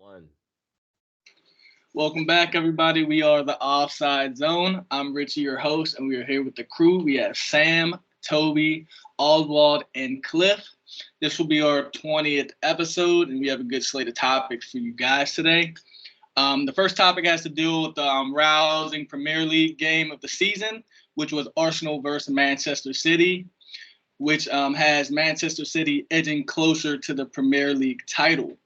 One. Welcome back, everybody. We are the Offside Zone. I'm Richie, your host, and we are here with the crew. We have Sam, Toby, Oswald, and Cliff. This will be our 20th episode, and we have a good slate of topics for you guys today. The first topic has to do with the rousing Premier League game of the season, which was Arsenal versus Manchester City, which has Manchester City edging closer to the Premier League title.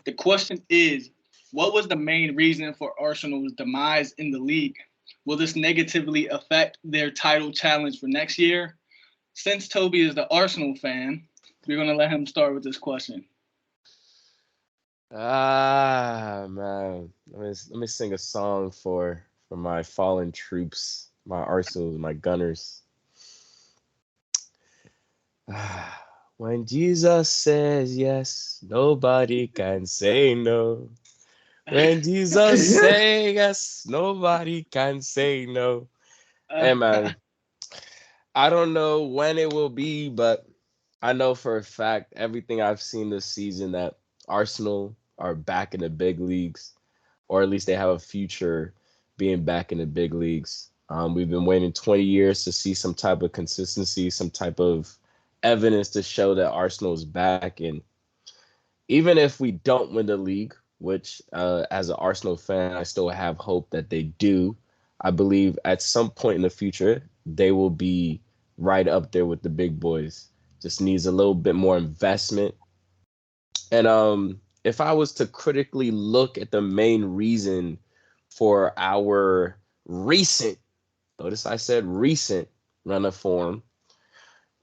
The question is, what was the main reason for Arsenal's demise in the league? Will this negatively affect their title challenge for next year? Since Toby is the Arsenal fan, we're going to let him start with this question. Man. Let me sing a song for my fallen troops, my Arsenal, my Gunners. When Jesus says yes, nobody can say no. When Jesus says yes, nobody can say no. Hey man, I don't know when it will be, but I know for a fact everything I've seen this season that Arsenal are back in the big leagues, or at least they have a future being back in the big leagues. We've been waiting 20 years to see some type of consistency, some type of evidence to show that Arsenal is back. And even if we don't win the league, which as an Arsenal fan, I still have hope that they do. I believe at some point in the future, they will be right up there with the big boys. Just needs a little bit more investment. And if I was to critically look at the main reason for our recent, notice I said recent run of form,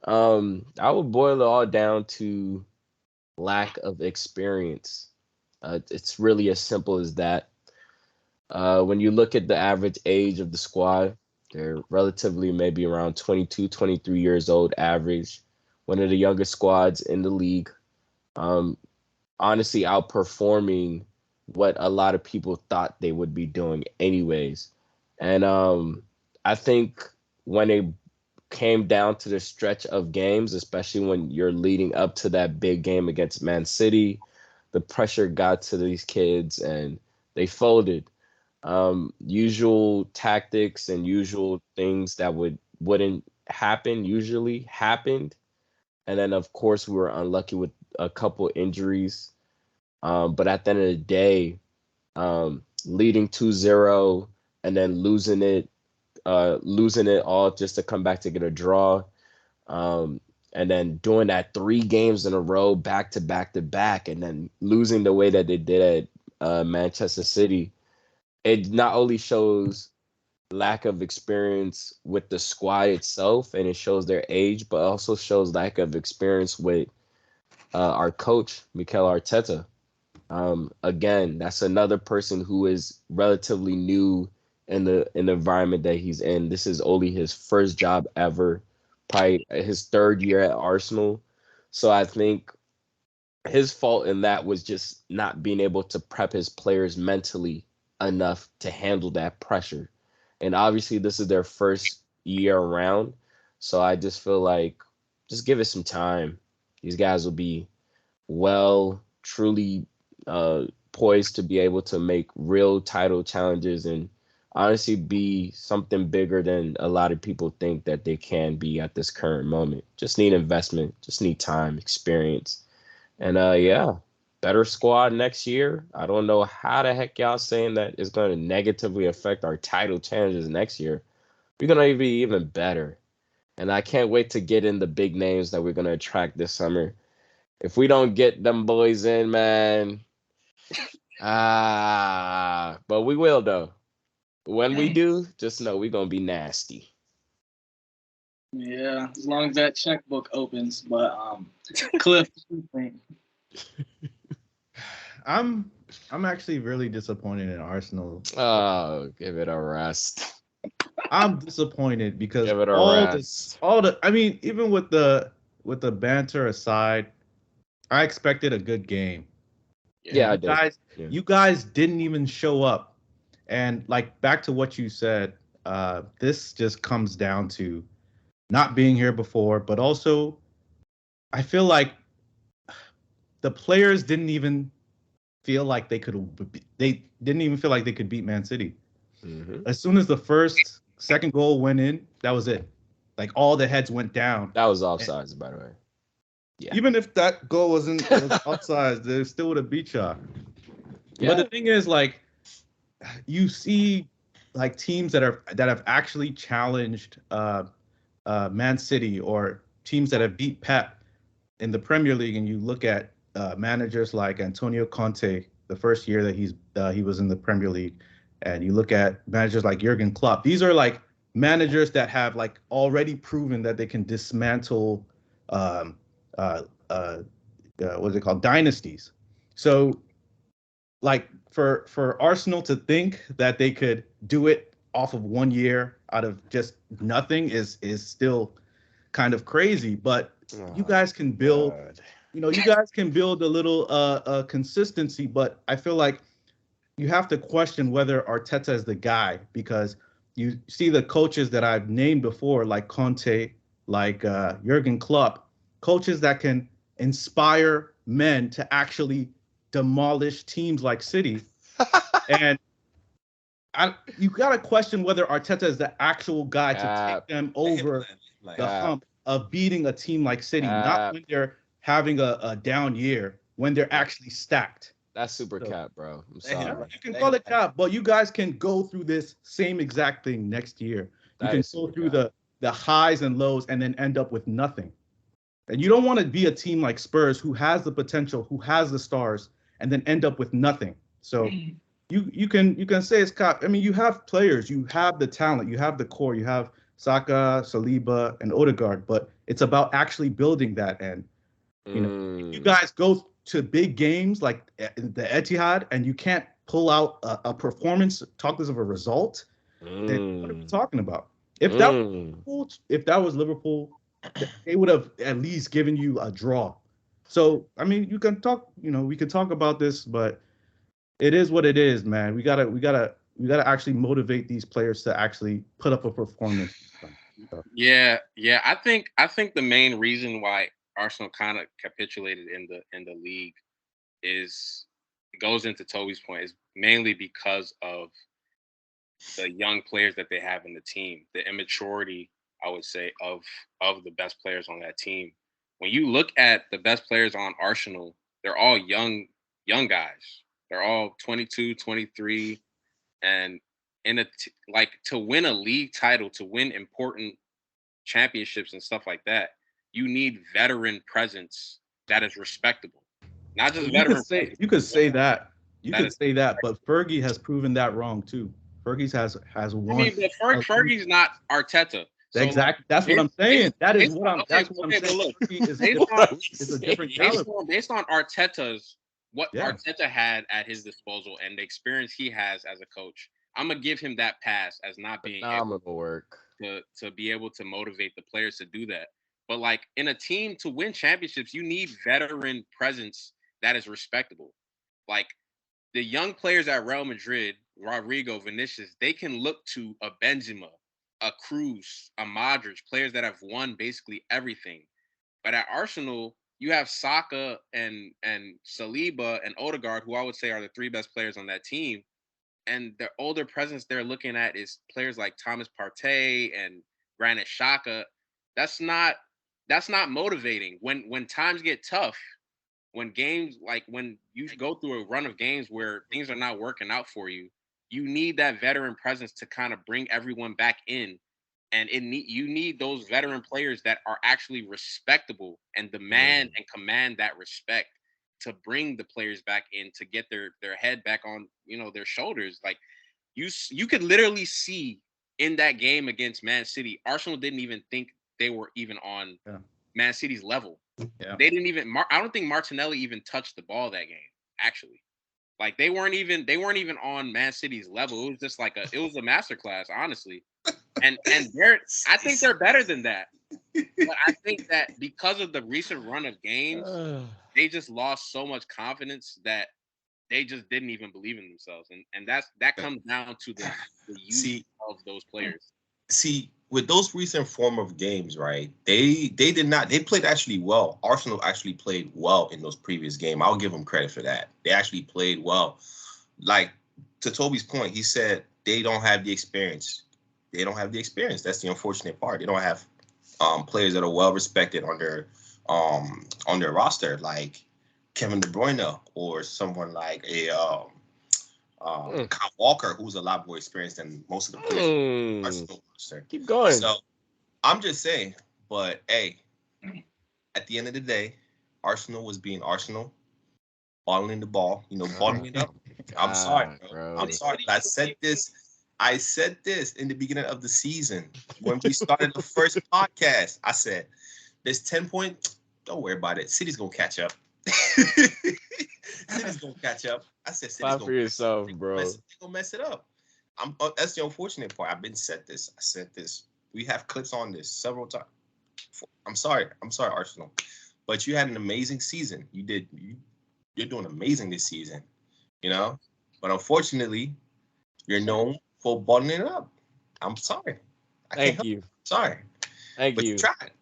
I would boil it all down to lack of experience. It's really as simple as that. When you look at the average age of the squad, they're relatively maybe around 22, 23 years old average. One of the youngest squads in the league. Um, Honestly outperforming what a lot of people thought they would be doing anyways. And I think when it came down to the stretch of games, especially when you're leading up to that big game against Man City, the pressure got to these kids and they folded. Usual tactics and usual things that wouldn't happen usually happened. And then of course we were unlucky with a couple injuries. But at the end of the day, leading 2-0 and then losing it all just to come back to get a draw. And then doing that 3 games in a row, back to back to back, and then losing the way that they did at Manchester City. It not only shows lack of experience with the squad itself and it shows their age, but also shows lack of experience with our coach, Mikel Arteta. Again, that's another person who is relatively new in the environment that he's in. This is only his first job ever, probably his third year at Arsenal. So I think his fault in that was just not being able to prep his players mentally enough to handle that pressure. And obviously, this is their first year around. So I just feel like just give it some time. These guys will be truly poised to be able to make real title challenges and honestly be something bigger than a lot of people think that they can be at this current moment. Just need investment, just need time, experience. And yeah, better squad next year. I don't know how the heck y'all saying that is going to negatively affect our title challenges next year. We're going to be even better. And I can't wait to get in the big names that we're going to attract this summer. If we don't get them boys in, man, but we will though. When we do, just know we're gonna be nasty. Yeah, as long as that checkbook opens. But Cliff, what do you think? I'm I'm actually really disappointed in Arsenal. Oh, give it a rest. I'm disappointed because Give it a rest. I mean, even with the banter aside, I expected a good game. Yeah, And I did. Yeah. you guys didn't even show up. And like back to what you said, this just comes down to not being here before, but also I feel like the players didn't even feel like they didn't even feel like they could beat Man City. Hmm. As soon as the second goal went in, that was it. Like all the heads went down. That was And offsides, by the way. Yeah. even if that goal was outside, they still would have beat y'all. But the Yeah. thing is, like, you see, like teams that have actually challenged Man City or teams that have beat Pep in the Premier League, and you look at managers like Antonio Conte, the first year that he was in the Premier League, and you look at managers like Jurgen Klopp. These are like managers that have like already proven that they can dismantle um, uh, uh, what's it called, dynasties. So like for Arsenal to think that they could do it off of 1 year out of just nothing is still kind of crazy. But you Oh, guys can build, God. you guys can build a little consistency. But I feel like you have to question whether Arteta is the guy, because you see the coaches that I've named before, like Conte, like Jurgen Klopp, coaches that can inspire men to actually demolish teams like City. And you got to question whether Arteta is the actual guy to take Cap. them over Like, the Cap. hump of beating a team like City, not Cap. when they're having a down year, when they're actually stacked. That's super So, cap, bro. I'm They hit yeah, sorry. you can they call hit it cap, but you guys can go through this same exact thing next year. You That can is go super through cap. the highs and lows and then end up with nothing. And you don't want to be a team like Spurs, who has the potential, who has the stars, and then end up with nothing. So you can say it's cap. I mean, you have players, you have the talent, you have the core, you have Saka, Saliba, and Odegaard, but it's about actually building that. And if you Mm. guys go to big games like the Etihad and you can't pull out a performance, talk less of a result, then what are we Mm. talking about? If that was Mm. Liverpool, if that was Liverpool, they would have at least given you a draw. So I mean, you can talk, we can talk about this, but it is what it is, man. We gotta actually motivate these players to actually put up a performance. So, Yeah. I think the main reason why Arsenal kind of capitulated in the league is it goes into Toby's point is mainly because of the young players that they have in the team, the immaturity, I would say, of the best players on that team. When you look at the best players on Arsenal, they're all young guys. They're all 22, 23, and like to win a league title, to win important championships and stuff like that, you need veteran presence that is respectable. Not just you could veteran say presence you could say that you that could is say that, but Fergie has proven that wrong too. Fergie has I won. mean, but Fergie's not Arteta. So like Exactly. That's what based, I'm saying. based, That is based what on I'm. okay, That's what I'm okay, but saying. look, Fergie based on What are we is a saying? different caliber. based on Arteta's what Yeah. Arteta had at his disposal and the experience he has as a coach, I'm gonna give him that pass as not being able Phenomenal work. to be able to motivate the players to do that. But like in a team to win championships, you need veteran presence that is respectable. Like the young players at Real Madrid, Rodrigo, Vinicius, they can look to a Benzema, a Cruz, a Modric, players that have won basically everything. But at Arsenal, you have Saka and Saliba and Odegaard, who I would say are the three best players on that team. And the older presence they're looking at is players like Thomas Partey and Granit Xhaka. That's not that's not motivating. When times get tough, when games like when you go through a run of games where things are not working out for you, you need that veteran presence to kind of bring everyone back in. And you need those veteran players that are actually respectable and demand Mm. and command that respect to bring the players back in to get their head back on their shoulders. Like you could literally see in that game against Man City, Arsenal didn't even think they were even on Yeah. Man City's level. Yeah. They didn't even. I don't think Martinelli even touched the ball that game. Actually, like they weren't even on Man City's level. It was just like it was a masterclass, honestly. And I think they're better than that. But I think that because of the recent run of games, they just lost so much confidence that they just didn't even believe in themselves, and that comes down to the youth see, of those players. see, with those recent form of games, right? They did not. They played actually well. Arsenal actually played well in those previous games. I'll give them credit for that. They actually played well. Like to Toby's point, he said they don't have the experience. They don't have the experience. That's the unfortunate part. They don't have players that are well respected on their roster, like Kevin De Bruyne or someone like a Kyle Walker, who's a lot more experienced than most of the players on Arsenal roster. Keep going. So I'm just saying, but hey, at the end of the day, Arsenal was being Arsenal, balling the ball, balling it up. I'm sorry, bro. I'm sorry. I said this in the beginning of the season when we started the first podcast. I said, "There's 10 points. Don't worry about it. City's gonna catch up. City's gonna catch up." I said, "City's Fight for yourself, bro. They're gonna mess it up." That's the unfortunate part. I've been said this. I said this. We have clips on this several times. I'm sorry, Arsenal, but you had an amazing season. You're doing amazing this season, But unfortunately, you're known for balling it up. I'm sorry. Thank you. Sorry. Thank you.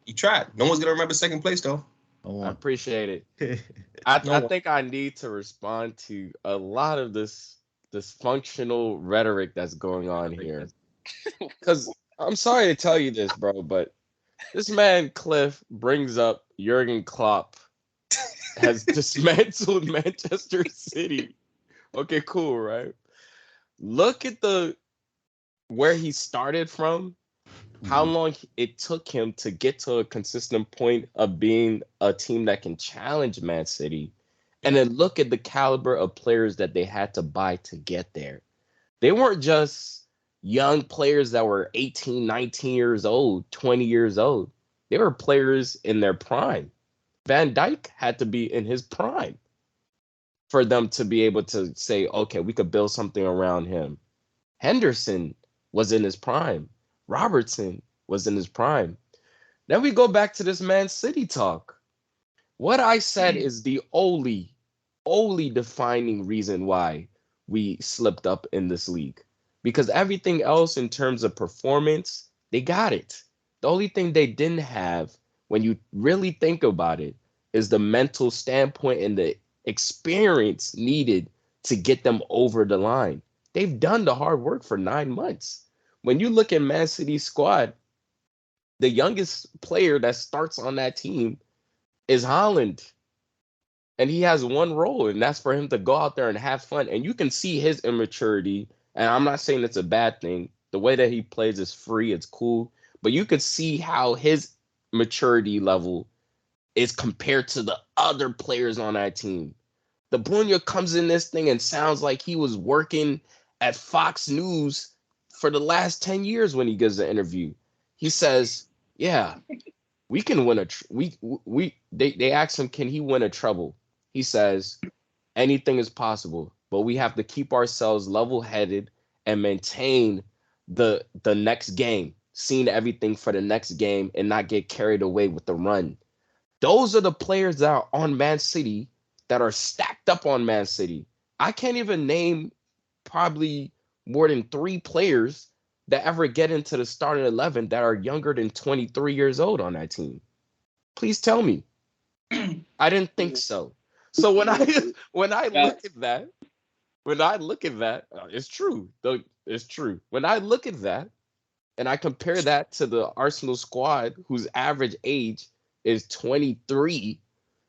You tried. No one's gonna remember second place though. I appreciate it. I think I need to respond to a lot of this dysfunctional rhetoric that's going on here. Because I'm sorry to tell you this, bro, but this man Cliff brings up Jurgen Klopp has dismantled Manchester City. Okay, cool, right? Look at where he started from, how long it took him to get to a consistent point of being a team that can challenge Man City. And then look at the caliber of players that they had to buy to get there. They weren't just young players that were 18, 19 years old, 20 years old. They were players in their prime. Van Dijk had to be in his prime for them to be able to say, okay, we could build something around him. Henderson was in his prime. Robertson was in his prime. Then we go back to this Man City talk. What I said is the only defining reason why we slipped up in this league. Because everything else in terms of performance, they got it. The only thing they didn't have, when you really think about it, is the mental standpoint and the experience needed to get them over the line. They've done the hard work for 9 months. When you look at Man City's squad, the youngest player that starts on that team is Haaland. And he has one role, and that's for him to go out there and have fun. And you can see his immaturity. And I'm not saying it's a bad thing. The way that he plays is free. It's cool. But you could see how his maturity level is compared to the other players on that team. De Bruyne comes in this thing and sounds like he was working at Fox News for the last 10 years when he gives an interview. He says, yeah, we can win they asked him, can he win a treble? He says, anything is possible, but we have to keep ourselves level-headed and maintain the next game, seeing everything for the next game and not get carried away with the run. Those are the players that are on Man City that are stacked up on Man City. I can't even name probably more than 3 players that ever get into the starting 11 that are younger than 23 years old on that team. Please tell me. I didn't think so. So when I look at that, it's true. Though it's true. When I look at that and I compare that to the Arsenal squad whose average age is 23,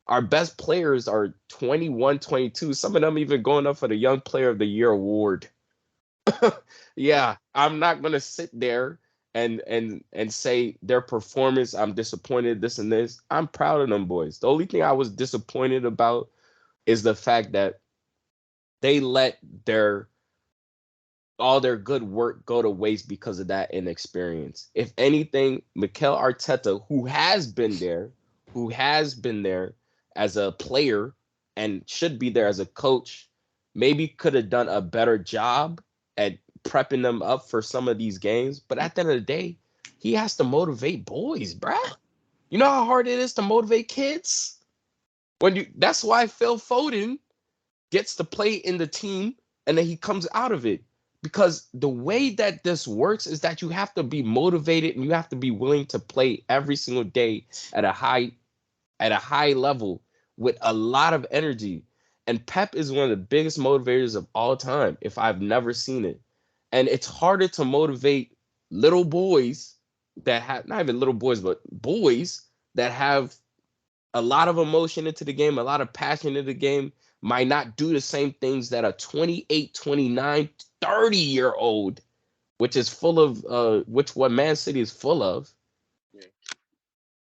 our best players are 21, 22. Some of them even going up for the Young Player of the Year award. Yeah, I'm not gonna sit there and say their performance, I'm disappointed, this and this. I'm proud of them boys. The only thing I was disappointed about is the fact that they let all their good work go to waste because of that inexperience. If anything, Mikel Arteta, who has been there as a player and should be there as a coach, maybe could have done a better job at prepping them up for some of these games. But at the end of the day, he has to motivate boys, bruh. You know how hard it is to motivate kids? That's why Phil Foden gets to play in the team and then he comes out of it. because the way that this works is that you have to be motivated and you have to be willing to play every single day at a high level with a lot of energy. And Pep is one of the biggest motivators of all time, if I've never seen it. And it's harder to motivate little boys that have, not even little boys, but boys that have a lot of emotion into the game, a lot of passion into the game, might not do the same things that a 28, 29, 30-year-old, which is full of, which what Man City is full of. Yeah.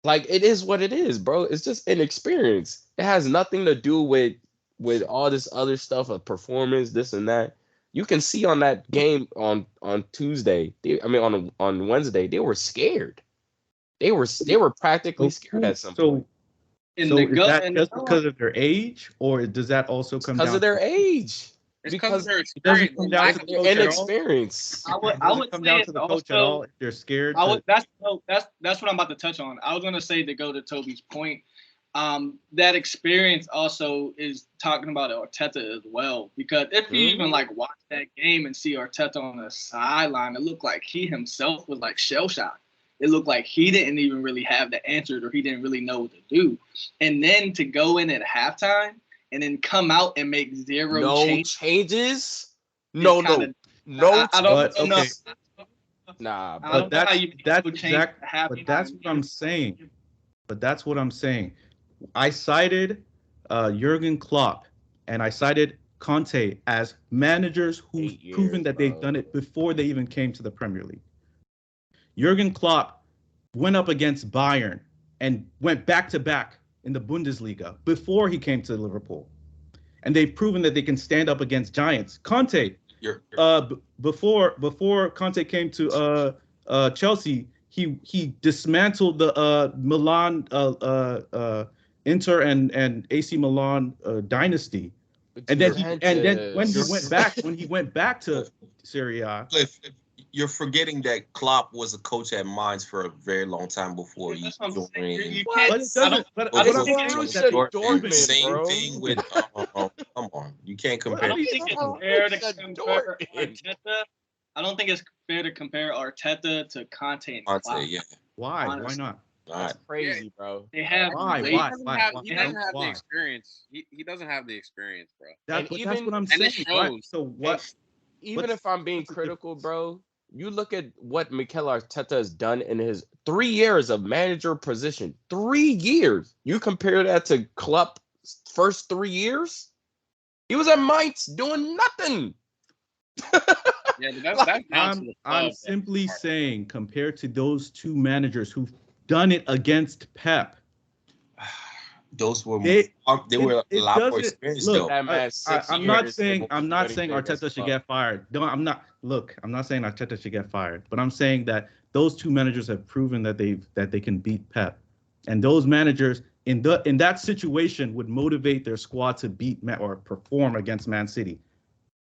Like, it is what it is, bro. It's just inexperience. It has nothing to do with all this other stuff of performance, this and that. You can see on that game on Tuesday, on Wednesday, they were scared. They were practically scared at some point. In So the is gut, that and just because of their age, or does that also come Because down of their age. It's Because of their it doesn't experience. come down Lack to of the their coach at all? inexperience. I Does would it come say down it's to the coach at also. all if they're scared? I would, To, that's what I'm about to touch on. I was gonna say, to go to Toby's point, that experience also is talking about Arteta as well. Because if you even like watch that game and see Arteta on the sideline, it looked like he himself was like shell shocked. It looked like he didn't even really have the answers, or he didn't really know what to do. And then to go in at halftime and then come out and make zero No changes. No, kinda- no I don't But, know. okay. Nah, I bro. don't know how you that's change exact. halftime. But that's what I'm saying. But that's what I'm saying. I cited Jurgen Klopp and I cited Conte as managers who've 8 years, proven that they've bro. done it before they even came to the Premier League. Jurgen Klopp went up against Bayern and went back to back in the Bundesliga before he came to Liverpool. And they've proven that they can stand up against giants. Conte, before Conte came to Chelsea, he dismantled the Milan, Inter and AC Milan dynasty. And then when he went back to Serie A, Cliff, you're forgetting that Klopp was a coach at Mainz for a very long time before you That's what I'm saying. joined. You What? can't. But it doesn't. But I don't what I'm think saying it's is that Borussia they've Dortmund, proven Same bro. thing with come on, you can't I compare. don't think it's Borussia fair to compare Dortmund. Arteta. I don't think it's fair to compare Arteta to Conte and Conte, Klopp. yeah, Why? Why Honestly. not? all That's right. crazy, bro. They have Why? great- He Why? doesn't Why? have, Why? he doesn't have the Why? experience. He doesn't have the experience, bro. And That's even- what I'm and saying. it Right? shows. So what? Even What's- if I'm being what's the critical, difference? bro, you look at what Mikel Arteta has done in his 3 years of manager position. 3 years. You compare that to Klopp's first 3 years? He was at Mainz doing nothing. Yeah, but that's down to the I'm club. simply saying, compared to those two managers who've done it against Pep, Those were They- they were a it lot more doesn't- experienced look, though. That man 6 I'm years not and saying won't I'm do not saying anything against Arteta should Klopp. get fired. I'm not saying Arteta should get fired, but I'm saying that those two managers have proven that they can beat Pep, and those managers in that situation would motivate their squad to beat or perform against Man City.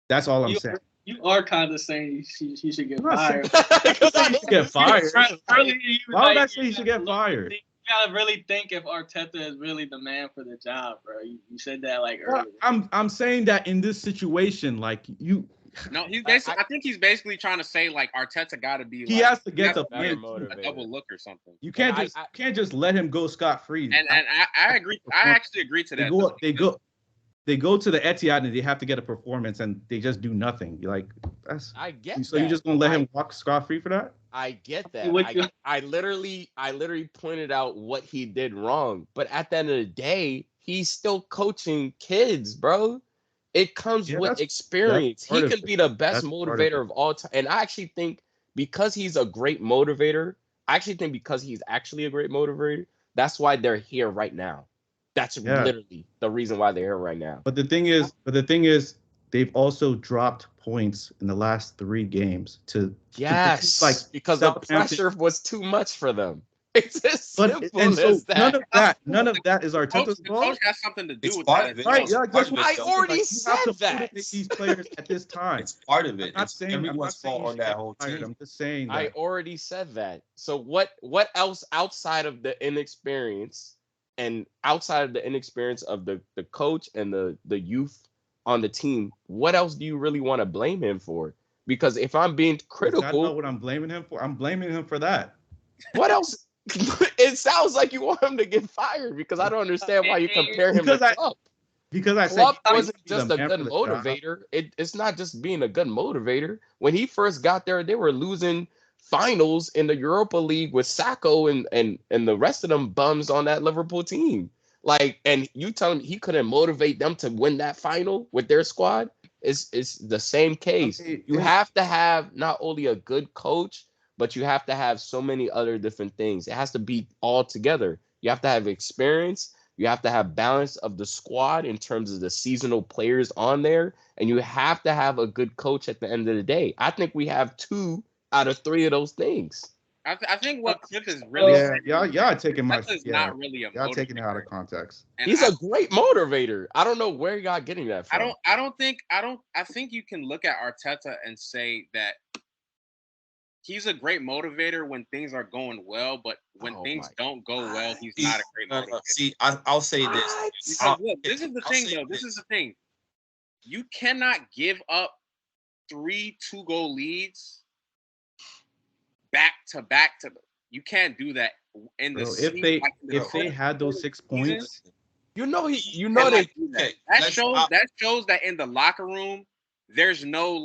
That's all I'm saying. You are kind of saying he should get I'm not saying- fired. Because I he should get fired. Earlier, you was Why would I like, say he should get fired? You gotta really think if Arteta is really the man for the job, bro. You said that like Well, earlier. I'm saying that in this situation, like you, No, he's basically. I think he's basically trying to say like Arteta got to be. he like, has to get the better plan. motivated. a double look or something. You can't And can't just let him go scot free. And I agree. I actually agree to They that. go to the Etihad and they have to get a performance and they just do nothing. You're like, that's I get so that. you're just gonna let him walk scot free for that? I get that. What you- I literally pointed out what he did wrong. But at the end of the day, he's still coaching kids, bro. It comes Yeah, with that's experience. part He of could it. be the best That's part of motivator of all time. And I actually think because he's a great motivator, that's why they're here right now. That's Yeah. literally the reason why they're here right now. But the thing is, they've also dropped points in the last 3 games to Yes, like because the Southampton. pressure was too much for them. It's as simple and so as that. none of that is Arteta's The fault. coach has something to do It's with part that. of it. Right, yeah, It's that's part of what it, I though. already you have said to that. motivate these players at this time. It's part of it. I'm not It's saying everyone's fault you on should that get whole fired. team. I'm just saying I that. already said that. So what else outside of the inexperience and outside of the inexperience of the coach and the youth on the team, what else do you really want to blame him for? Because if I'm being Is that not critical, what I'm blaming him for? I'm blaming him for that. what else? It sounds like you want him to get fired because I don't understand why you compare him to Klopp. Because I said Klopp wasn't he's just a man good for the job. motivator. It's not just being a good motivator. When he first got there, they were losing finals in the Europa League with Sacco and the rest of them bums on that Liverpool team. Like, and you tell him he couldn't motivate them to win that final with their squad. It's the same case. You have to have not only a good coach, but you have to have so many other different things. It has to be all together. You have to have experience. You have to have balance of the squad in terms of the seasonal players on there, and you have to have a good coach at the end of the day. I think we have 2 out of 3 of those things. I think what Cliff is really saying, y'all are taking my Arteta's not really a y'all taking it out of motivator. context. And He's a great motivator. I don't know where y'all getting that from. I think you can look at Arteta and say that he's a great motivator when things are going well, but when things don't go well, he's not a great motivator. See, I'll say this. Because look, this is the I'll thing, say though. This this. is the thing. You cannot give up 3 2-goal leads back to back. You can't do that in the Bro, season. if they had those 6 points, You know and they do that. Okay, That shows that in the locker room there's no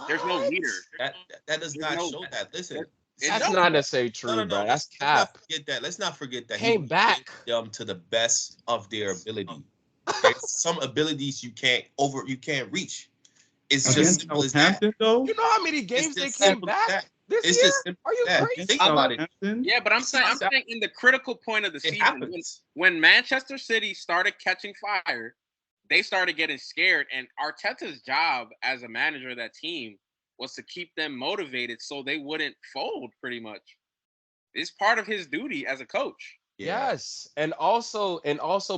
there's no leader. That does not show that. Listen, That's not necessarily true, bro. That's cap. Let's not forget that Came back them to the best of their ability. There's some abilities you can't reach. It's just simple as that. Southampton though. You know how many games they just came simple as back that. this It's year? just simple Are you as that. crazy? Think about it. Yeah, but I'm saying in the critical point of the It season, happens. when Manchester City started catching fire, they started getting scared. And Arteta's job as a manager of that team was to keep them motivated so they wouldn't fold, pretty much. It's part of his duty as a coach. Yeah. Yes, and also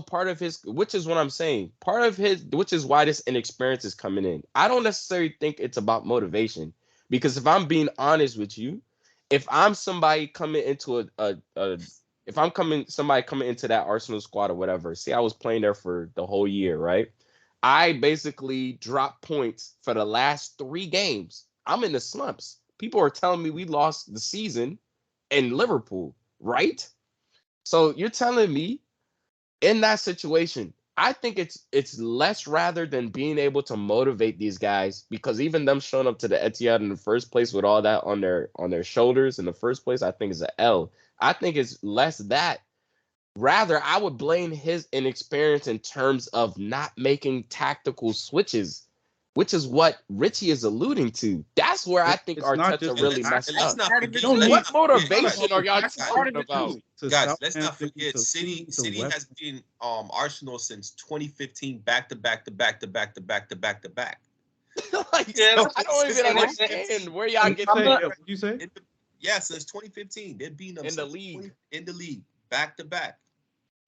part of his, which is what I'm saying, part of his, which is why this inexperience is coming in. I don't necessarily think it's about motivation, because if I'm being honest with you, if I'm somebody coming into somebody coming into that Arsenal squad or whatever, see, I was playing there for the whole year, right? I basically dropped points for the last 3 games. I'm in the slumps. People are telling me we lost the season in Liverpool, right? So you're telling me in that situation, I think it's less rather than being able to motivate these guys, because even them showing up to the Etihad in the first place with all that on their shoulders in the first place, I think is an L. I think it's less that. Rather, I would blame his inexperience in terms of not making tactical switches, which is what Richie is alluding to. That's where I think It's not Arteta just- really Let's messed up. not forget. What motivation Guys, are y'all guys, talking about? Guys, let's not Southampton, forget. to City West- has been Arsenal since 2015, back to back to back to back to back to back to back. Like, Yeah, I don't even understand where y'all get What you say? Yeah, since 2015, they've been them in the since league. in the league, back to back.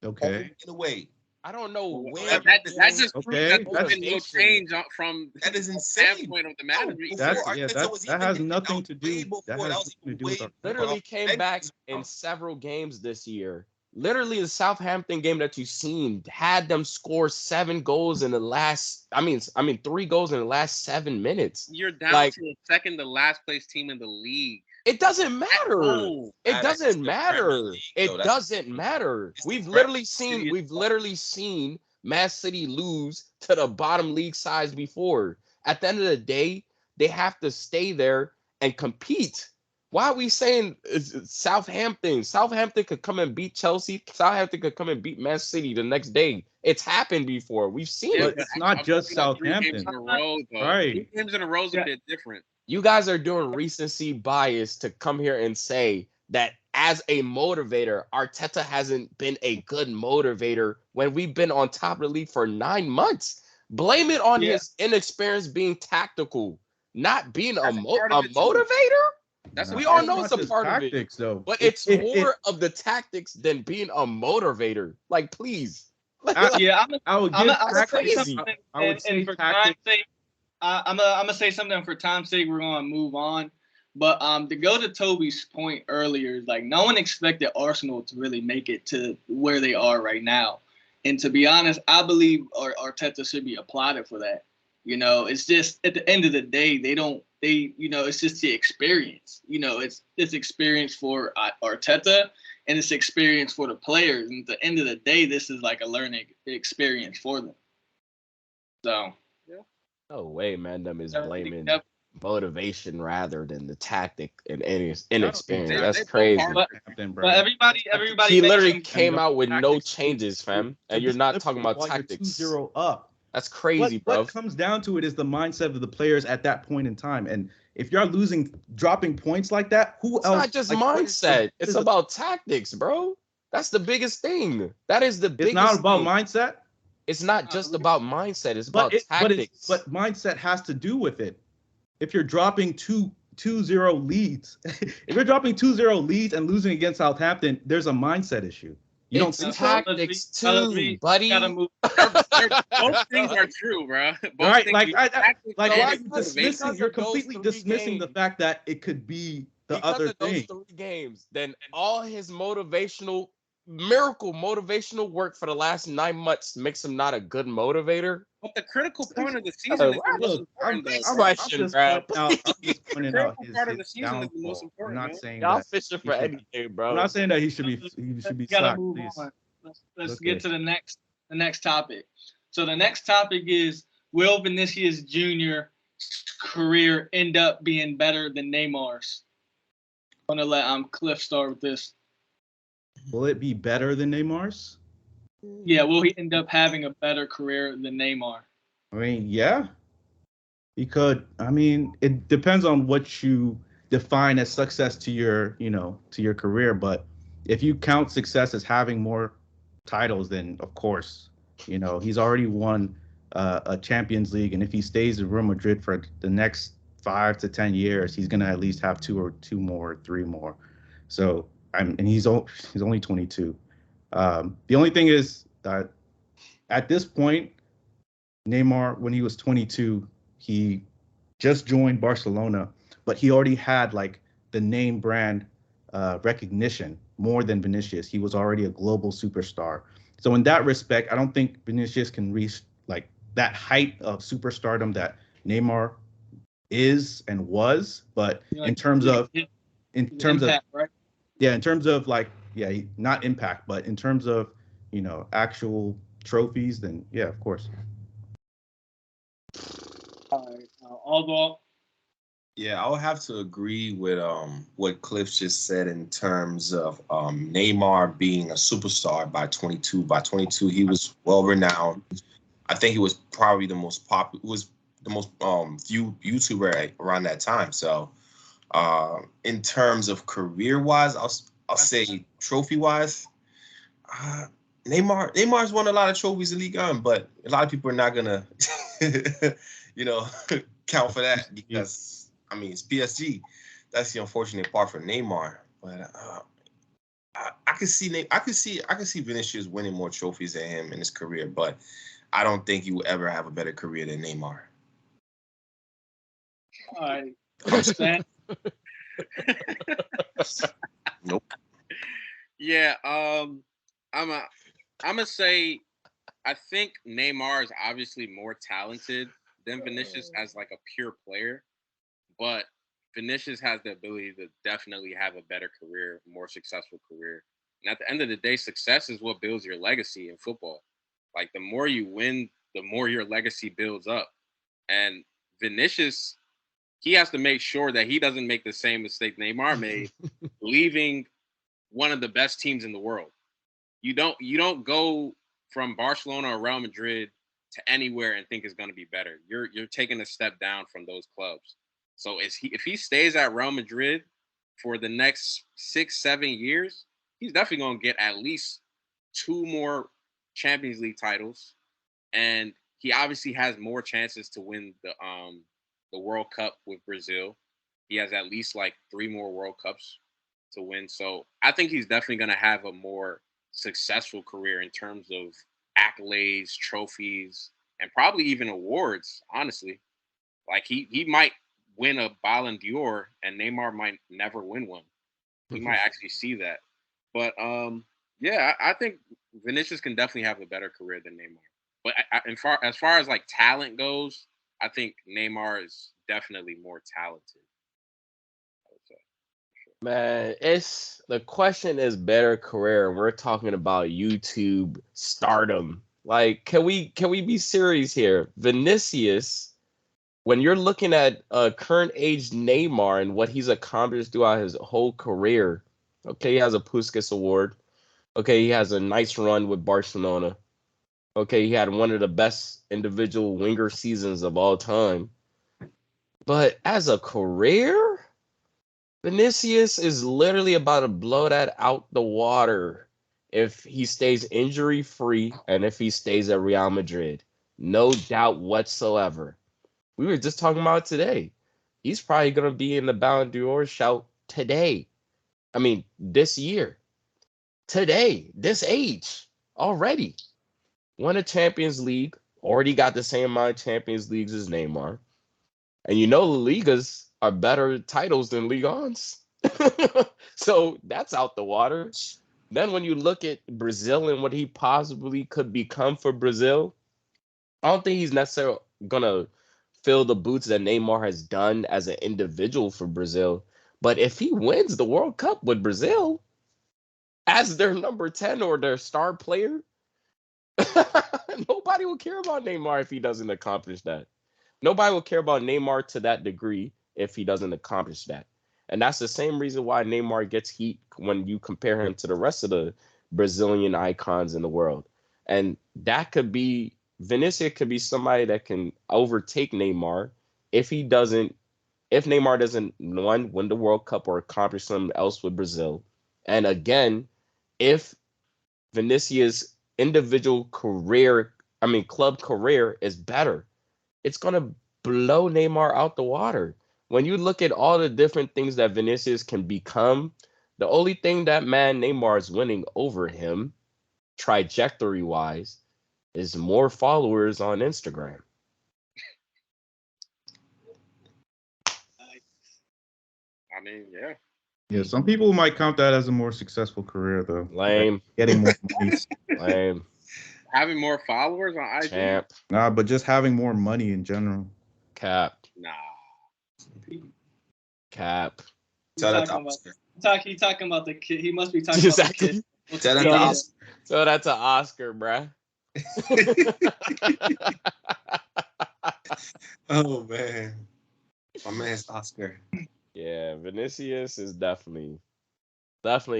Okay. In a way, I don't know where That you're getting just proves Okay, that there's that's- been no change from that is the insane. standpoint of the manager. That has nothing to do. Way before, That has that was nothing to even do way with our literally came back Benji's in from. several games this year. Literally, the Southampton game that you seen had them score 7 goals in the last. I mean, 3 goals in the last 7 minutes. You're down Like, to the second to last place team in the league. it doesn't matter. home. It That's doesn't the matter. Premier League, It though. That's- doesn't matter. It's the We've Premier literally League. seen. We've literally seen Man City lose to the bottom league sides before. At the end of the day, they have to stay there and compete. Why are we saying Southampton? Southampton could come and beat Chelsea. Southampton could come and beat Man City the next day. It's happened before. We've seen But it. it's not just 3 Southampton. games in a row, though. Right. 3 games in a row is Yeah. a bit different. You guys are doing recency bias to come here and say that as a motivator, Arteta hasn't been a good motivator when we've been on top of the league for 9 months. Blame it on his inexperience being tactical, not being a part of it, too. motivator. That's Nah, We all it's know not it's a just part of it. tactics, though. But it's more of the tactics than being a motivator. Like, please. Yeah, I would I'm give gonna say crazy. something, I would say and for time's tactics. sake, I'm gonna say something for time's sake. We're gonna move on, but to go to Toby's point earlier, like no one expected Arsenal to really make it to where they are right now, and to be honest, I believe Arteta should be applauded for that. It's just at the end of the day, it's just the experience. It's experience for Arteta and it's experience for the players. And at the end of the day, this is like a learning experience for them. So, No way, man. Them is blaming Yep. motivation rather than the tactic and any I don't inexperience. think That's they crazy. both But everybody He literally mentioned came out with no tactics changes, fam, to and you're not deliver talking about while you're tactics. 2-0 up. That's crazy, bro. What comes down to it is the mindset of the players at that point in time. And if you're dropping points like that, who It's else? not just like, mindset. what It's is the- about tactics, bro. That's the biggest thing. That is the biggest It's not about thing. mindset. It's not just about mindset. It's But about tactics. but mindset has to do with it. If you're dropping 2-0 leads, if you're dropping 2-0 leads and losing against Southampton, there's a mindset issue. You don't it's think so? tactics too, buddy. Gotta move. Both things are true, bro. Both Right? things Like, tactics like and why are you motivation. dismissing? You're Because of those completely 3 dismissing the games. fact that it could be the Because other of those thing. 3 games, then all his motivational work for the last 9 months makes him not a good motivator. But the critical point of the season is the most Look, I'm important, though. Question, bro. I'm just pointing out Critical part of the his season is the most downfall. I'm important, not man. saying Y'all that fishing he for should- anything, I'm bro. not saying that he should be Gotta sacked. move Please. on. Let's Okay. get to the next topic. So the next topic is, will Vinicius Jr.'s career end up being better than Neymar's? I'm gonna let Cliff start with this. Will it be better than Neymar's? Yeah, will he end up having a better career than Neymar? I mean, yeah. He could. I mean, it depends on what you define as success to your career. But if you count success as having more titles, then of course, he's already won a Champions League, and if he stays in Real Madrid for the next 5 to 10 years, he's gonna at least have two more, 3 more. So and he's only 22. The only thing is that at this point, Neymar, when he was 22, he just joined Barcelona, but he already had like the name brand recognition more than Vinicius. He was already a global superstar. So in that respect, I don't think Vinicius can reach like that height of superstardom that Neymar is and was. But in terms of Impact, right? yeah, in terms of like, yeah, not impact, but in terms of, actual trophies, then yeah, of course. All right, Oswald. Yeah, I would have to agree with what Cliff just said in terms of Neymar being a superstar by 22. By 22, he was well renowned. I think he was probably the most popular, was the most viewed YouTuber around that time. So, in terms of career wise, I'll say trophy wise, Neymar's won a lot of trophies in Ligue 1, but a lot of people are not gonna, count for that because I mean it's PSG. That's the unfortunate part for Neymar. But I could see Vinicius winning more trophies than him in his career, but I don't think he will ever have a better career than Neymar. All right, understand. Nope. Yeah, I'm gonna say I think Neymar is obviously more talented than Vinicius as like a pure player, but Vinicius has the ability to definitely have a better career, more successful career. And at the end of the day, success is what builds your legacy in football. Like the more you win, the more your legacy builds up. And Vinicius, he has to make sure that he doesn't make the same mistake Neymar made, leaving one of the best teams in the world. You don't go from Barcelona or Real Madrid to anywhere and think it's going to be better. You're taking a step down from those clubs. So if he stays at Real Madrid for the next 6-7 years, he's definitely going to get at least 2 more Champions League titles, and he obviously has more chances to win the World Cup with Brazil. He has at least like 3 more World Cups to win. So I think he's definitely going to have a more successful career in terms of accolades, trophies, and probably even awards, honestly. Like he might win a Ballon d'Or and Neymar might never win one. We might actually see that. But yeah, I think Vinicius can definitely have a better career than Neymar. But as far as like talent goes, I think Neymar is definitely more talented. I would say. Man, it's the question is better career, and we're talking about YouTube stardom. Like, can we be serious here? Vinicius, when you're looking at current age Neymar and what he's accomplished throughout his whole career, okay, he has a Puskas Award. Okay, he has a nice run with Barcelona. Okay, he had one of the best individual winger seasons of all time. But as a career, Vinicius is literally about to blow that out the water if he stays injury free and if he stays at Real Madrid. No doubt whatsoever. We were just talking about it today. He's probably going to be in the Ballon d'Or shout today. I mean, this year. Today, this age already. Won a Champions League, already got the same amount of Champions Leagues as Neymar. And you know, La Ligas are better titles than Ligue 1s. So that's out the water. Then when you look at Brazil and what he possibly could become for Brazil, I don't think he's necessarily going to fill the boots that Neymar has done as an individual for Brazil. But if he wins the World Cup with Brazil as their number 10 or their star player, nobody will care about Neymar if he doesn't accomplish that. Nobody will care about Neymar to that degree if he doesn't accomplish that. And that's the same reason why Neymar gets heat when you compare him to the rest of the Brazilian icons in the world. And that could be, Vinicius could be somebody that can overtake Neymar if Neymar doesn't win the World Cup or accomplish something else with Brazil. And again, if Vinicius' individual career, club career is better, it's going to blow Neymar out the water. When you look at all the different things that Vinicius can become, the only thing that man Neymar is winning over him, trajectory-wise, is more followers on Instagram. I mean, yeah. Yeah, some people might count that as a more successful career, though. Lame. Like getting more money. Lame. Having more followers on IG? Champ. Nah, but just having more money in general. Cap. Nah. Cap. Tell that to Oscar. He talking about the kid. He must be talking about the kid. Tell that to Oscar. So that's an Oscar, bruh. Oh man, my man's Oscar. Yeah, Vinicius is definitely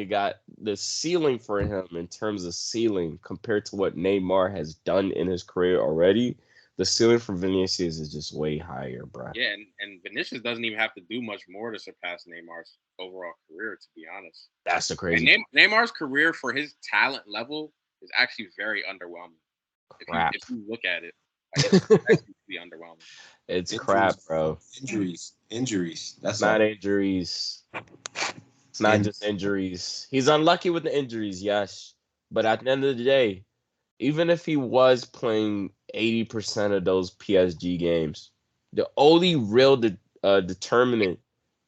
got the ceiling for him in terms of ceiling compared to what Neymar has done in his career already. The ceiling for Vinicius is just way higher, bro. Yeah, and Vinicius doesn't even have to do much more to surpass Neymar's overall career, to be honest. That's the crazy. And Neymar's career for his talent level is actually very underwhelming. Crap. If you look at it, like, it's actually pretty underwhelming. It's Injuries, crap, bro. Injuries. That's not all. injuries. It's not just injuries. He's unlucky with the injuries, yes. But at the end of the day, even if he was playing 80% of those PSG games, the only real determinant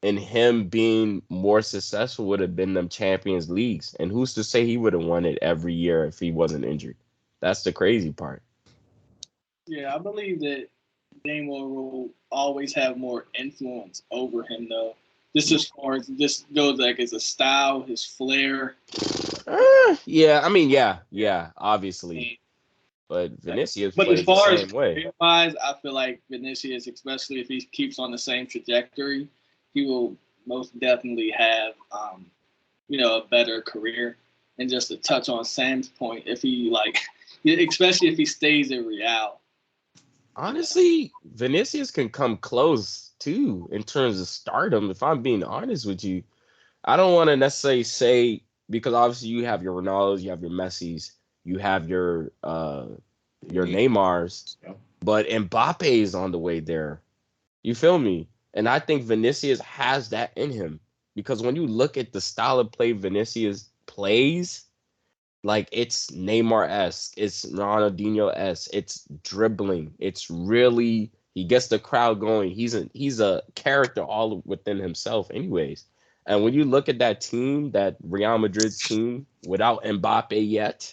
in him being more successful would have been them Champions Leagues. And who's to say he would have won it every year if he wasn't injured? That's the crazy part. Yeah, I believe that Neymar will always have more influence over him, though. This as far as this goes, like as a style, his flair. Yeah, obviously. But Vinicius plays as far the same way. Wise, I feel like Vinicius, especially if he keeps on the same trajectory, he will most definitely have, a better career. And just to touch on Sam's point, if he especially if he stays in Real. Honestly, Vinicius can come close too in terms of stardom. If I'm being honest with you, I don't want to necessarily say, because obviously you have your Ronaldos, you have your Messis, you have your Neymars, but Mbappe is on the way there. You feel me? And I think Vinicius has that in him, because when you look at the style of play Vinicius plays, like it's Neymar-esque, it's Ronaldinho-esque, it's dribbling, it's really, he gets the crowd going. He's a character all within himself anyways. And when you look at that team, that Real Madrid team, without Mbappe yet,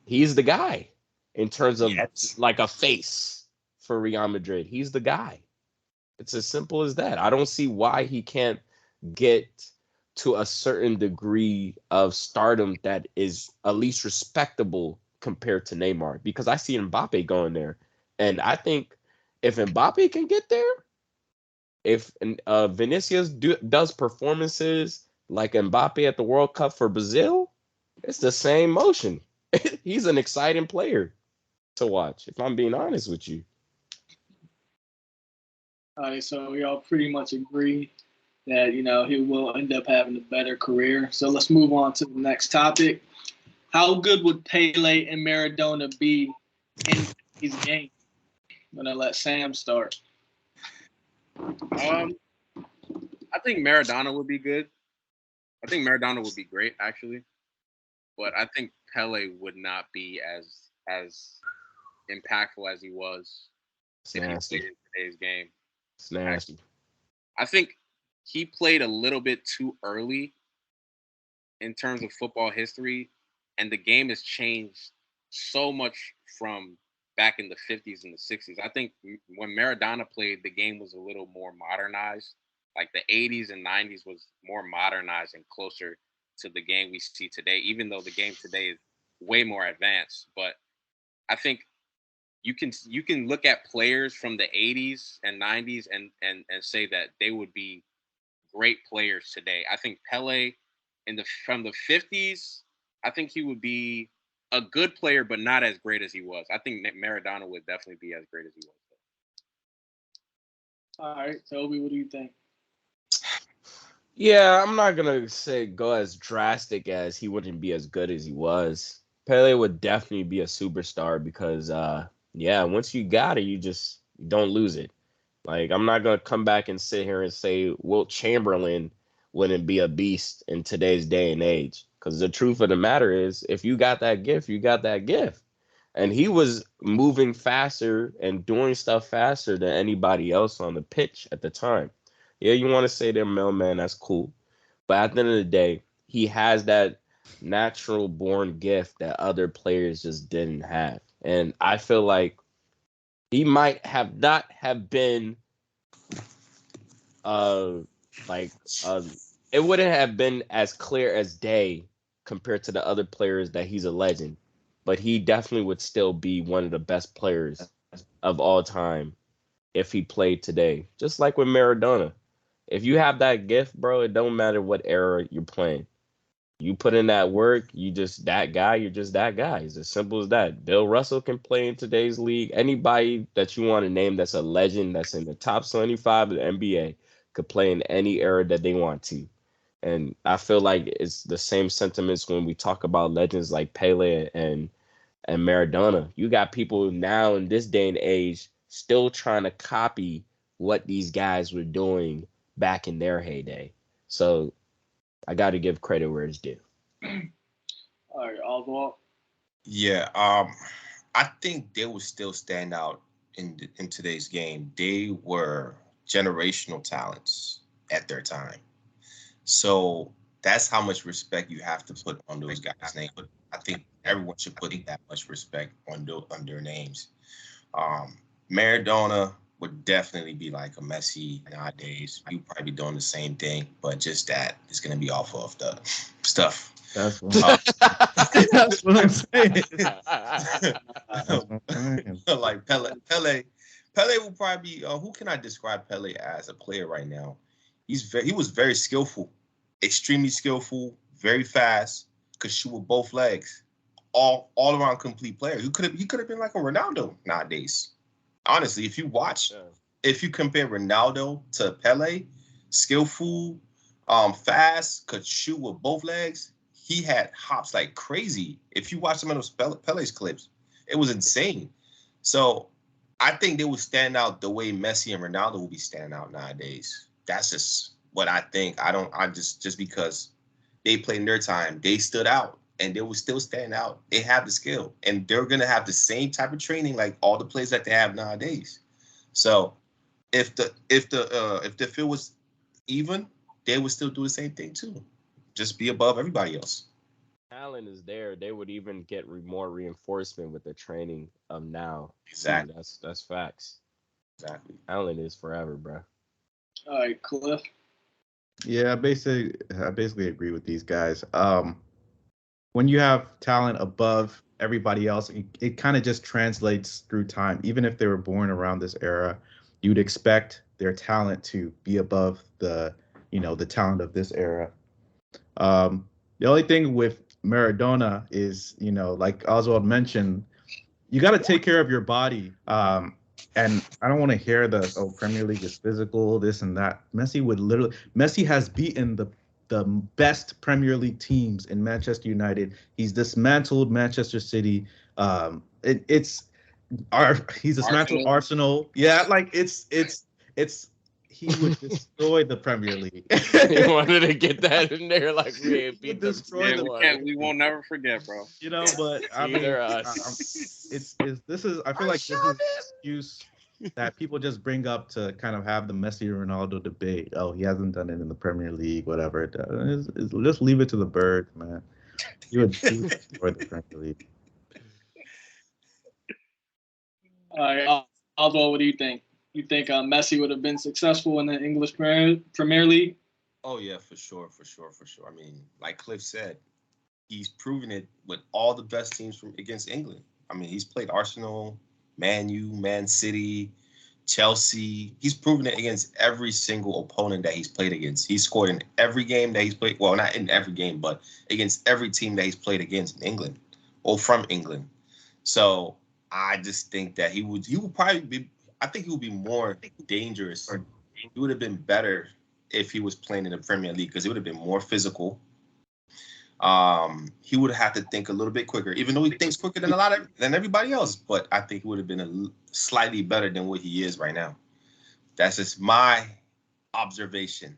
he's the guy in terms of like a face for Real Madrid. He's the guy. It's as simple as that. I don't see why he can't get to a certain degree of stardom that is at least respectable compared to Neymar. Because I see Mbappe going there. And I think if Mbappe can get there, if Vinicius does performances like Mbappe at the World Cup for Brazil, it's the same motion. He's an exciting player to watch, if I'm being honest with you. All right, so we all pretty much agree that, he will end up having a better career. So let's move on to the next topic. How good would Pele and Maradona be in these games? I'm going to let Sam start. I think Maradona would be good. I think Maradona would be great, actually. But I think Pele would not be as impactful as he was It's if he nasty. played in today's game. It's nasty. I think he played a little bit too early in terms of football history, and the game has changed so much from back in the 50s and the 60s. I think when Maradona played, the game was a little more modernized. Like the 80s and 90s was more modernized and closer to the game we see today, even though the game today is way more advanced. But I think you can look at players from the 80s and 90s and say that they would be great players today. I think Pele from the 50s, I think he would be a good player, but not as great as he was. I think Maradona would definitely be as great as he was. All right, Toby, what do you think? Yeah, I'm not gonna say go as drastic as he wouldn't be as good as he was. Pele would definitely be a superstar because yeah, once you got it, you don't lose it. Like I'm not gonna come back and sit here and say Wilt Chamberlain wouldn't be a beast in today's day and age. Because the truth of the matter is, if you got that gift, you got that gift. And he was moving faster and doing stuff faster than anybody else on the pitch at the time. Yeah, you want to say they're mailman, that's cool. But at the end of the day, he has that natural born gift that other players just didn't have. And I feel like he might have not have been uh like it wouldn't have been as clear as day compared to the other players that he's a legend, but he definitely would still be one of the best players of all time if he played today. Just like with Maradona. If you have that gift, bro, it don't matter what era you're playing. You put in that work, you just that guy, you're just that guy. It's as simple as that. Bill Russell can play in today's league. Anybody that you want to name that's a legend that's in the top 75 of the NBA could play in any era that they want to. And I feel like it's the same sentiments when we talk about legends like Pele and Maradona. You got people now in this day and age still trying to copy what these guys were doing back in their heyday. So I got to give credit where it's due. All right, Oswald. Yeah, I think they will still stand out in today's game. They were generational talents at their time, so that's how much respect you have to put on those guys' names. I think everyone should put that much respect on their names. Maradona would definitely be like a Messi nowadays. You probably be doing the same thing, but just that it's gonna be off of the stuff. That's what, that's what I'm saying. That's what I'm saying. Like Pele will probably be. Who can I describe Pele as a player right now? He was very skillful, extremely skillful, very fast, could shoot with both legs, all around complete player. He could have been like a Ronaldo nowadays. Honestly, if you compare Ronaldo to Pele, skillful, fast, could shoot with both legs, he had hops like crazy. If you watch some of those Pele's clips, it was insane. So I think they would stand out the way Messi and Ronaldo will be standing out nowadays. That's just what I think. I just because they played in their time, they stood out and they will still stand out. They have the skill and they're gonna have the same type of training like all the players that they have nowadays. So if the field was even, they would still do the same thing too. Just be above everybody else. talent is there, they would even get more reinforcement with the training of now. Exactly. That's facts. Exactly. Talent is forever, bro. All right, Cliff. Yeah, I basically agree with these guys. When you have talent above everybody else, it kind of just translates through time. Even if they were born around this era, you'd expect their talent to be above the talent of this era. The only thing with Maradona is, like Oswald mentioned, you got to take care of your body. And I don't want to hear Premier League is physical, this and that. Messi has beaten the best Premier League teams in Manchester United. He's dismantled Manchester City. He's dismantled Arsenal. Yeah, like it's he would destroy the Premier League. He wanted to get that in there, like we ain't beat them. Destroy the We won't never forget, bro. But I mean, Either us. I feel like this is an excuse that people just bring up to kind of have the Messi Ronaldo debate. Oh, he hasn't done it in the Premier League, whatever. Just leave it to the bird, man. He would destroy the Premier League. All right, Oswald, what do you think? You think Messi would have been successful in the English Premier League? Oh yeah, for sure. I mean, like Cliff said, he's proven it with all the best teams against England. I mean, he's played Arsenal, Man U, Man City, Chelsea. He's proven it against every single opponent that he's played against. He's scored in every game that he's played. Well, not in every game, but against every team that he's played against in England or from England. So I just think that he would probably be. I think he would be more dangerous. He would have been better if he was playing in the Premier League because it would have been more physical. He would have to think a little bit quicker, even though he thinks quicker than everybody else. But I think he would have been slightly better than what he is right now. That's just my observation.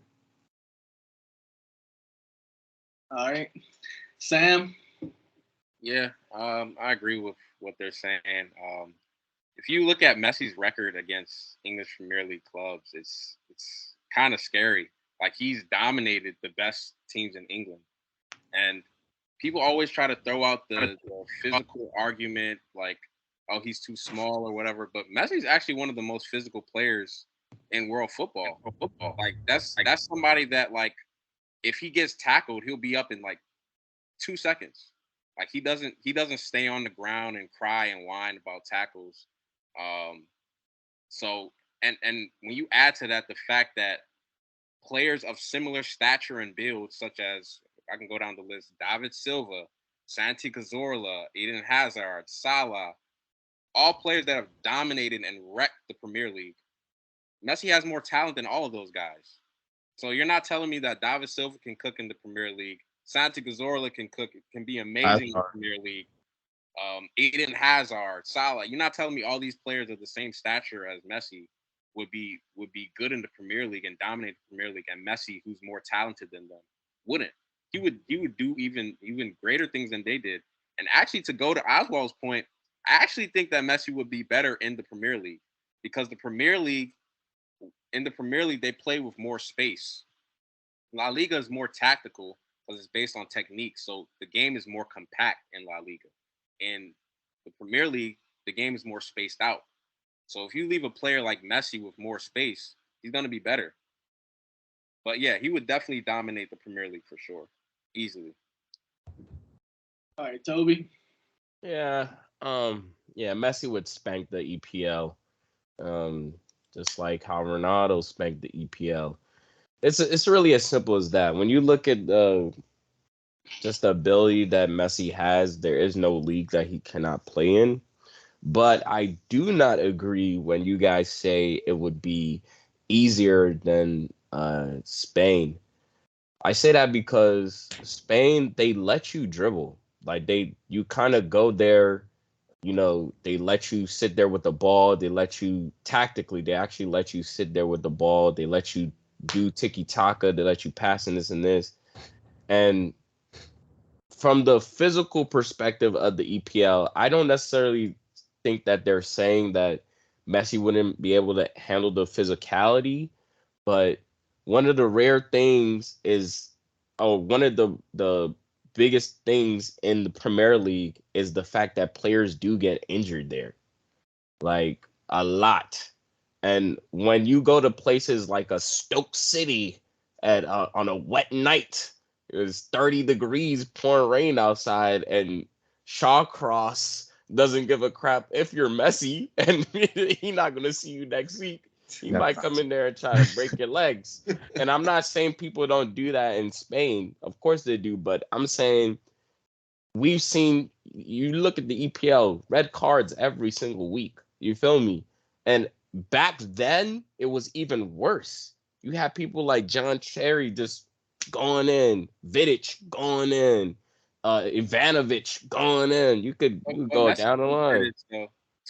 All right, Sam. Yeah, I agree with what they're saying. If you look at Messi's record against English Premier League clubs, it's kind of scary. Like he's dominated the best teams in England, and people always try to throw out the physical argument, like, oh, he's too small or whatever. But Messi's actually one of the most physical players in world football. Like that's somebody that, like, if he gets tackled, he'll be up in like 2 seconds. Like he doesn't stay on the ground and cry and whine about tackles. So and when you add to that the fact that players of similar stature and build, such as, I can go down the list, David Silva, Santi Cazorla, Eden Hazard, Salah, all players that have dominated and wrecked the Premier League. Messi has more talent than all of those guys. So you're not telling me that David Silva can cook in the Premier League, Santi Cazorla can cook, can be amazing in the Premier League, Eden Hazard, Salah. You're not telling me all these players of the same stature as Messi would be good in the Premier League and dominate the Premier League, and Messi, who's more talented than them, wouldn't. He would do even greater things than they did. And actually, to go to Oswald's point, I actually think that Messi would be better in the Premier League because in the Premier League they play with more space. La Liga is more tactical because it's based on technique, so the game is more compact in La Liga. In the Premier League, the game is more spaced out. So if you leave a player like Messi with more space, he's going to be better. But yeah, he would definitely dominate the Premier League for sure, easily. All right, Toby. Yeah, Messi would spank the EPL, just like how Ronaldo spanked the EPL. It's really as simple as that. When you look at just the ability that Messi has, there is no league that he cannot play in. But I do not agree when you guys say it would be easier than Spain. I say that because Spain, they let you dribble. Like you kind of go there, they let you sit there with the ball. They let you tactically, they actually let you sit there with the ball. They let you do tiki-taka. They let you pass in this and this. And from the physical perspective of the EPL, I don't necessarily think that they're saying that Messi wouldn't be able to handle the physicality, but one of the rare things is, one of the biggest things in the Premier League is the fact that players do get injured there, like a lot. And when you go to places like a Stoke City on a wet night, it was 30 degrees, pouring rain outside, and Shawcross doesn't give a crap if you're Messi, and he's not gonna see you next week. He might come in there and try to break your legs. And I'm not saying people don't do that in Spain. Of course they do, but I'm saying we've seen, you look at the EPL, red cards every single week. You feel me? And back then, it was even worse. You had people like John Cherry just going in, Vidic going in, Ivanovic going in. You could go down the line.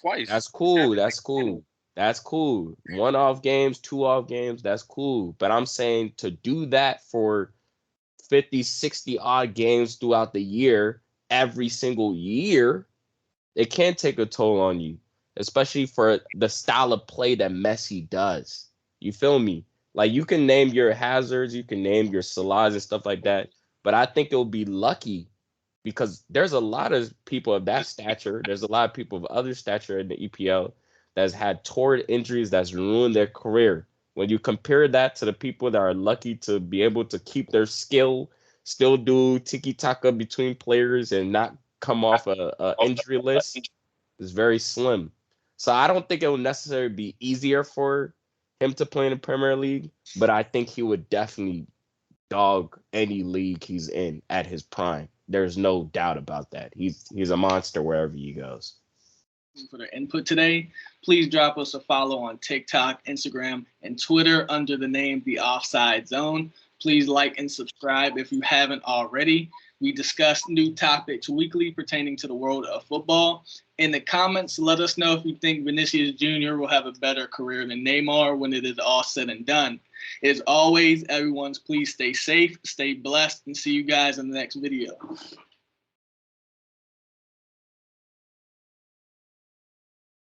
Twice. That's cool. That's cool. That's cool. 1 off games, 2 off games, that's cool. But I'm saying to do that for 50, 60 odd games throughout the year, every single year, it can take a toll on you, especially for the style of play that Messi does. You feel me? Like, you can name your Hazards, you can name your Salahs and stuff like that, but I think it'll be lucky because there's a lot of people of that stature. There's a lot of people of other stature in the EPL that's had torn injuries that's ruined their career. When you compare that to the people that are lucky to be able to keep their skill, still do tiki-taka between players and not come off a injury list, it's very slim. So I don't think it will necessarily be easier for him to play in the Premier League, but I think he would definitely dog any league he's in at his prime. There's no doubt about that. He's a monster wherever he goes. For their input today, please drop us a follow on TikTok, Instagram, and Twitter under the name The Offside Zone. Please like and subscribe if you haven't already. We discuss new topics weekly pertaining to the world of football. In the comments, let us know if you think Vinicius Jr. will have a better career than Neymar when it is all said and done. As always, everyone, please stay safe, stay blessed, and see you guys in the next video.